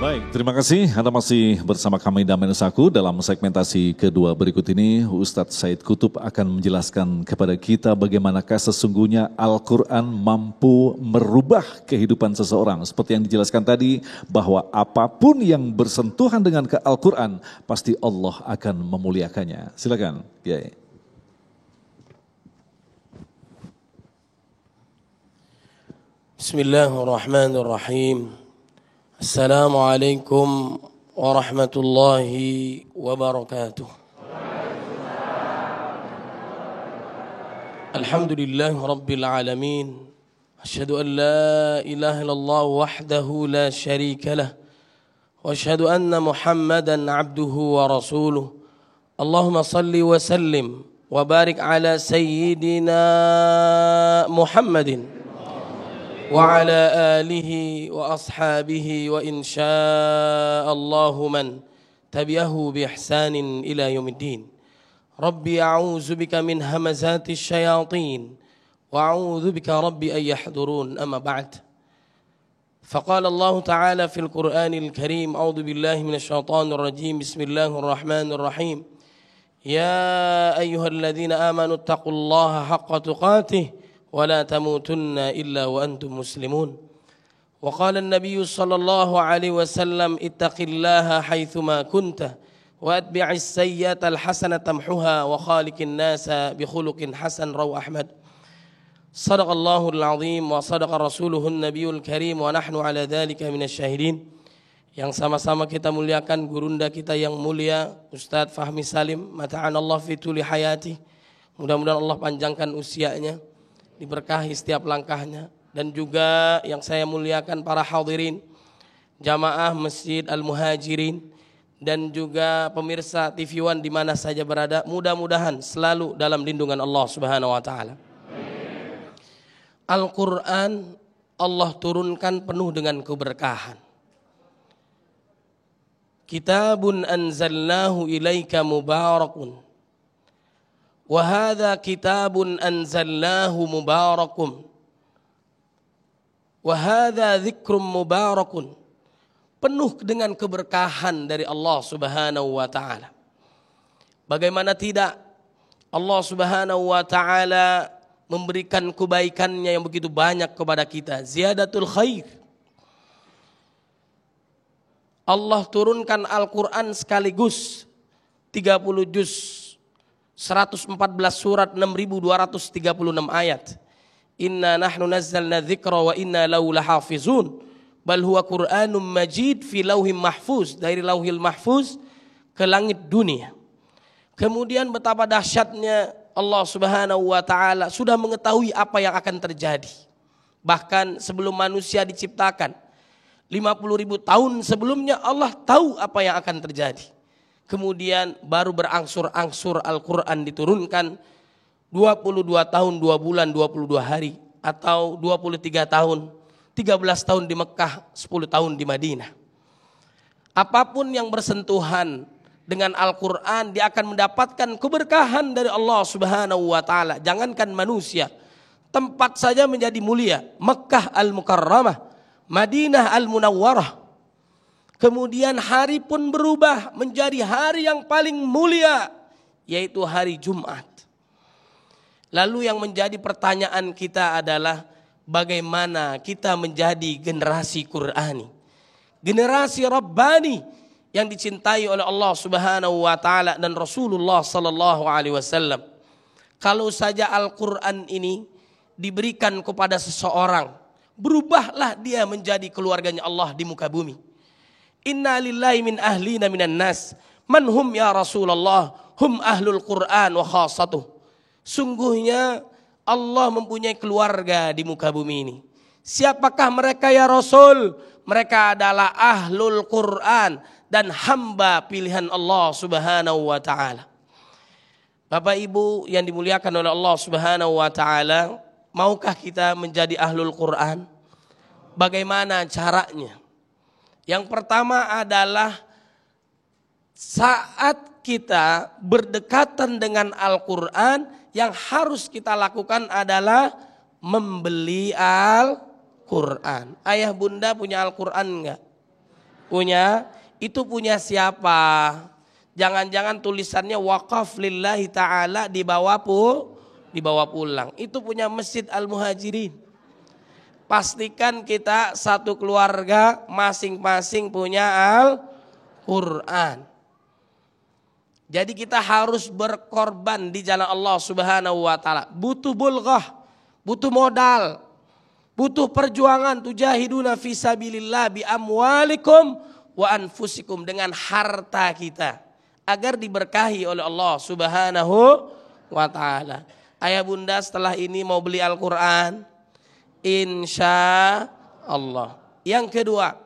Baik, terima kasih. Anda masih bersama kami Damai Nusaku. Dalam segmentasi kedua berikut ini, Ustadz Said Kutub akan menjelaskan kepada kita bagaimanakah sesungguhnya Al-Quran mampu merubah kehidupan seseorang. Seperti yang dijelaskan tadi, bahwa apapun yang bersentuhan dengan ke Al-Quran, pasti Allah akan memuliakannya. Silakan, Kiai. Bismillahirrahmanirrahim. Assalamualaikum warahmatullahi wabarakatuh. Alhamdulillahi rabbil alamin. Asyhadu an la ilaha illallah wahdahu la syarika lah. Wa asyhadu anna Muhammadan abduhu wa rasuluh. Allahumma salli wa sallim wa barik ala sayyidina Muhammadin وعلى آله وأصحابه وإن شاء الله من تبعه بإحسان إلى يوم الدين ربي أعوذ بك من همزات الشياطين وأعوذ بك ربي أن يحضرون أما بعد فقال الله تعالى في القرآن الكريم أعوذ بالله من الشيطان الرجيم بسم الله الرحمن الرحيم يا أيها الذين آمنوا اتقوا الله حق تقاته ولا تموتن إلا وأنتم مسلمون وقال النبي صلى الله عليه وسلم اتق الله حيثما كنت وأتبع السيئة الحسنة تمحها وخالق الناس بخلق حسن رواه أحمد صدق الله العظيم وصدق رسوله النبي الكريم ونحن على ذلك من الشاهدين. Yang sama-sama kita muliakan gurunda kita yang mulia Ustadz Fahmi Salim, mata'anallah fi tuli hayati. Mudah-mudahan Allah panjangkan usianya, diberkahi setiap langkahnya, dan juga yang saya muliakan para hadirin jamaah Masjid Al-Muhajirin dan juga pemirsa TV One di mana saja berada, mudah-mudahan selalu dalam lindungan Allah Subhanahu wa taala. Al-Qur'an Allah turunkan penuh dengan keberkahan. Kitabun anzalnahu ilaika mubarakun وهذا كتاب أنزلناه مبارك وهذا ذكر مبارك, penuh dengan keberkahan dari Allah Subhanahu wa taala. Bagaimana tidak, Allah Subhanahu wa taala memberikan kebaikannya yang begitu banyak kepada kita, ziyadatul khair. Allah turunkan Al-Qur'an sekaligus 30 juz, 114 surat, 6.236 ayat. Inna nahnu nazzalna dzikra wa inna lahu lahafizun. Bal huwa Qur'anum Majid fi lauhim mahfuz, dari lauhil mahfuz ke langit dunia. Kemudian betapa dahsyatnya Allah Subhanahu wa taala sudah mengetahui apa yang akan terjadi. Bahkan sebelum manusia diciptakan, 50.000 tahun sebelumnya Allah tahu apa yang akan terjadi. Kemudian baru berangsur-angsur Al-Quran diturunkan 22 tahun 2 bulan 22 hari atau 23 tahun, 13 tahun di Mekah, 10 tahun di Madinah. Apapun yang bersentuhan dengan Al-Quran, dia akan mendapatkan keberkahan dari Allah Subhanahu wa taala. Jangankan manusia, tempat saja menjadi mulia. Mekah Al-Mukarramah, Madinah Al-Munawwarah. Kemudian hari pun berubah menjadi hari yang paling mulia, yaitu hari Jumat. Lalu yang menjadi pertanyaan kita adalah bagaimana kita menjadi generasi Qur'ani, generasi Rabbani yang dicintai oleh Allah Subhanahu wa taala dan Rasulullah sallallahu alaihi wasallam. Kalau saja Al-Qur'an ini diberikan kepada seseorang, berubahlah dia menjadi keluarganya Allah di muka bumi. Inna lillahi min ahlina minan nas man hum ya Rasulullah hum ahlul Qur'an wa khassatuh. Sungguhnya Allah mempunyai keluarga di muka bumi ini. Siapakah mereka ya Rasul? Mereka adalah ahlul Qur'an dan hamba pilihan Allah Subhanahu wa taala. Bapak Ibu yang dimuliakan oleh Allah Subhanahu wa taala, maukah kita menjadi ahlul Qur'an? Bagaimana caranya? Yang pertama adalah saat kita berdekatan dengan Al-Quran, yang harus kita lakukan adalah membeli Al-Quran. Ayah bunda punya Al-Quran enggak? Punya? Itu punya siapa? Jangan-jangan tulisannya wakaf lillahi ta'ala dibawa pulang. Itu punya Masjid Al-Muhajirin. Pastikan kita satu keluarga masing-masing punya Al-Quran. Jadi kita harus berkorban di jalan Allah Subhanahu wa taala. Butuh bulghah, butuh modal, butuh perjuangan. Tujahiduna fisabilillah bi amwalikum wa anfusikum, dengan harta kita agar diberkahi oleh Allah Subhanahu wa taala. Ayah bunda setelah ini mau beli Al-Quran, insya Allah. Yang kedua,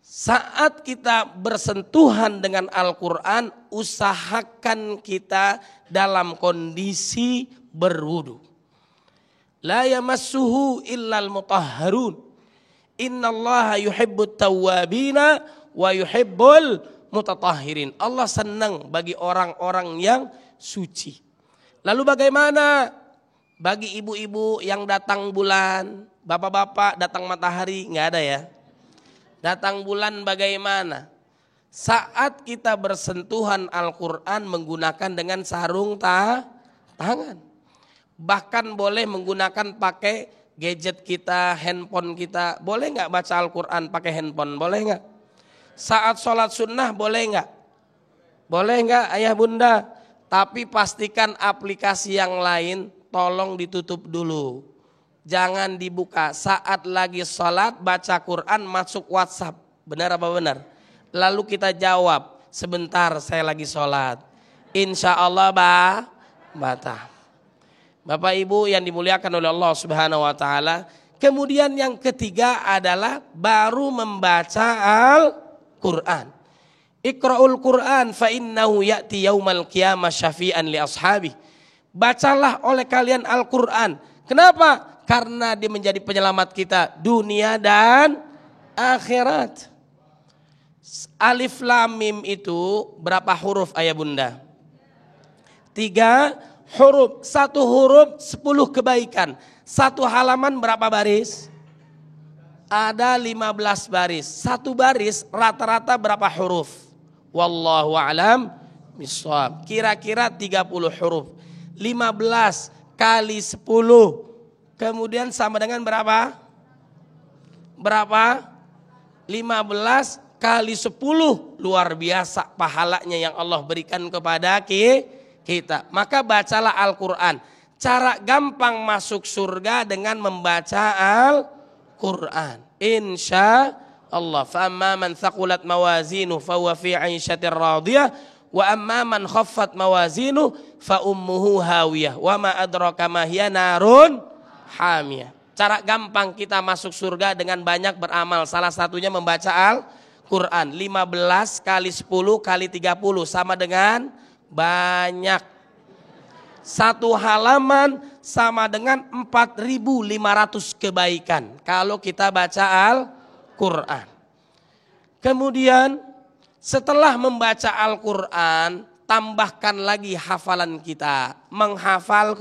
saat kita bersentuhan dengan Al-Quran, usahakan kita dalam kondisi berwudu. La yamassuhu illal mutahharun. Innallaha yuhibbut tawwabina wa yuhibbul mutatahhirin. Allah senang bagi orang-orang yang suci. Lalu bagaimana bagi ibu-ibu yang datang bulan, bapak-bapak datang matahari? Nggak ada ya. Datang bulan bagaimana? Saat kita bersentuhan Al-Quran menggunakan dengan sarung tangan. Bahkan boleh menggunakan pakai gadget kita, handphone kita. Boleh nggak baca Al-Quran pakai handphone? Boleh nggak? Saat sholat sunnah boleh nggak? Boleh nggak ayah bunda? Tapi pastikan aplikasi yang lain tolong ditutup dulu. Jangan dibuka. Saat lagi sholat baca Quran masuk WhatsApp. Benar apa benar? Lalu kita jawab, sebentar saya lagi sholat. Insya Allah batal. Bapak ibu yang dimuliakan oleh Allah Subhanahu wa taala. Kemudian yang ketiga adalah baru membaca Al-Quran. Iqra'ul Quran fa innahu ya'ti yaumal qiyamah syafi'an li ashabi. Bacalah oleh kalian Al-Quran. Kenapa? Karena dia menjadi penyelamat kita dunia dan akhirat. Alif lam mim itu berapa huruf ayah bunda? 3 huruf. 1 huruf 10 kebaikan. 1 halaman berapa baris? Ada 15 baris. 1 baris rata-rata berapa huruf? Wallahu a'lam bishawab. Kira-kira 30 huruf. 15 kali 10 kemudian sama dengan berapa? Berapa? 15 kali 10. Luar biasa pahalanya yang Allah berikan kepada kita. Maka bacalah Al-Quran. Cara gampang masuk surga dengan membaca Al-Quran. Insya Allah. Fa amma man thaqulat mawazinu fa huwa fi 'aisyatir radiyah wa amma man khaffat mawazinu fa ummuhu hawiyah wa ma adraka ma hiya narun hamiyah. Cara gampang kita masuk surga dengan banyak beramal. Salah satunya membaca Al-Quran. 15 kali 10 kali 30 sama dengan banyak. 1 halaman sama dengan 4.500 kebaikan kalau kita baca Al-Quran. Kemudian setelah membaca Al-Quran, tambahkan lagi hafalan kita. Menghafal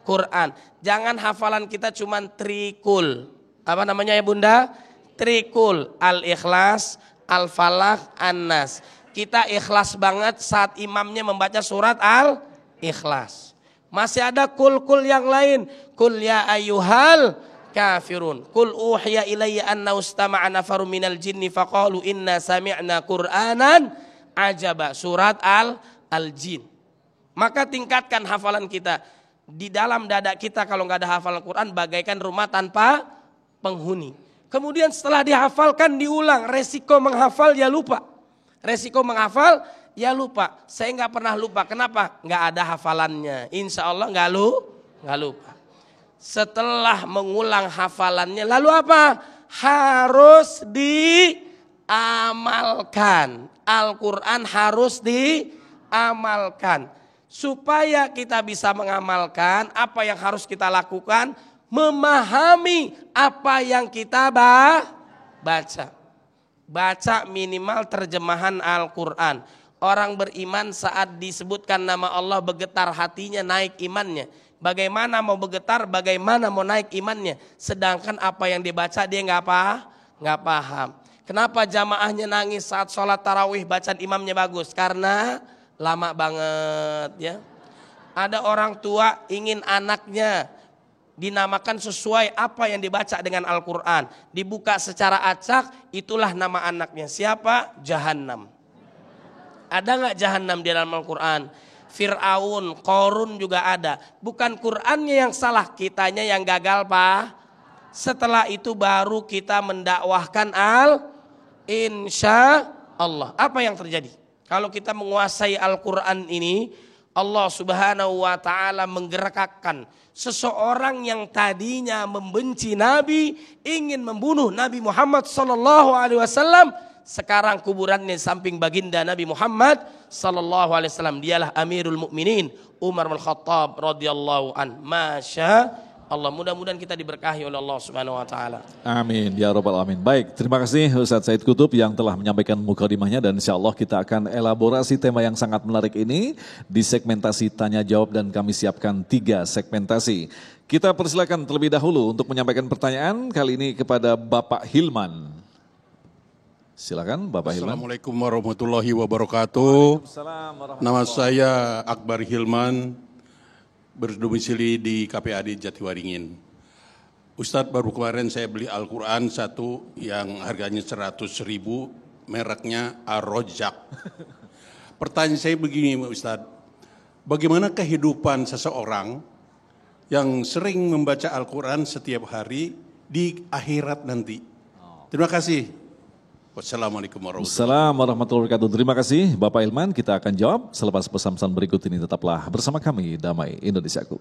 Quran. Jangan hafalan kita cuma trikul. Apa namanya ya bunda? Trikul. Al-Ikhlas, Al-Falaq, An-Nas. Kita ikhlas banget saat imamnya membaca surat Al-Ikhlas. Masih ada kul-kul yang lain. Kul ya ayyuhal kafirun. Kul uhiya ilayya anna ustama'a nafaru minal jinni faqalu inna sami'na Qur'anan ajaba. Surat Al-Jin. Maka tingkatkan hafalan kita. Di dalam dada kita kalau nggak ada hafalan Quran bagaikan rumah tanpa penghuni. Kemudian setelah dihafalkan diulang. Resiko menghafal ya lupa. Resiko menghafal ya lupa. Saya nggak pernah lupa. Kenapa? Nggak ada hafalannya. Insya Allah nggak lupa. Setelah mengulang hafalannya lalu apa? Harus diamalkan. Al-Quran harus diamalkan. Supaya kita bisa mengamalkan apa yang harus kita lakukan, memahami apa yang kita baca. Baca minimal terjemahan Al-Quran. Orang beriman saat disebutkan nama Allah bergetar hatinya, naik imannya. Bagaimana mau bergetar, bagaimana mau naik imannya. Sedangkan apa yang dibaca dia nggak paham. Kenapa jamaahnya nangis saat sholat tarawih bacaan imamnya bagus? Karena lama banget ya. Ada orang tua ingin anaknya dinamakan sesuai apa yang dibaca dengan Al-Quran. Dibuka secara acak, itulah nama anaknya. Siapa? Jahannam. Ada nggak Jahannam di dalam Al-Quran? Fir'aun, Qorun juga ada. Bukan Qur'annya yang salah, kitanya yang gagal Pak. Setelah itu baru kita mendakwahkan insya Allah. Apa yang terjadi? Kalau kita menguasai Al-Quran ini, Allah Subhanahu wa ta'ala menggerakkan seseorang yang tadinya membenci Nabi, ingin membunuh Nabi Muhammad sallallahu alaihi wasallam, sekarang kuburannya samping baginda Nabi Muhammad sallallahu alaihi wasallam. Dialah Amirul Mukminin Umar bin Khattab radhiyallahu an. Masya Allah, mudah-mudahan kita diberkahi oleh Allah Subhanahu wa taala. Amin ya rabbal alamin. Baik, terima kasih Ustaz Said Kutub yang telah menyampaikan mukadimahnya, dan insyaallah kita akan elaborasi tema yang sangat menarik ini di segmentasi tanya jawab, dan kami siapkan 3 segmentasi. Kita persilakan terlebih dahulu untuk menyampaikan pertanyaan kali ini kepada Bapak Hilman. Silakan Bapak Hilman. Assalamualaikum warahmatullahi wabarakatuh. Nama saya Akbar Hilman, berdomisili di KPAD Jatiwaringin. Ustadz, baru kemarin saya beli Al-Quran satu yang harganya 100.000, mereknya Ar-Rojak. Pertanyaan saya begini Ustadz, bagaimana kehidupan seseorang yang sering membaca Al-Quran setiap hari di akhirat nanti? Terima kasih. Wassalamualaikum warahmatullahi wabarakatuh. Terima kasih Bapak Hilman, kita akan jawab selepas pesan-pesan berikut ini. Tetaplah bersama kami, Damai Indonesiaku.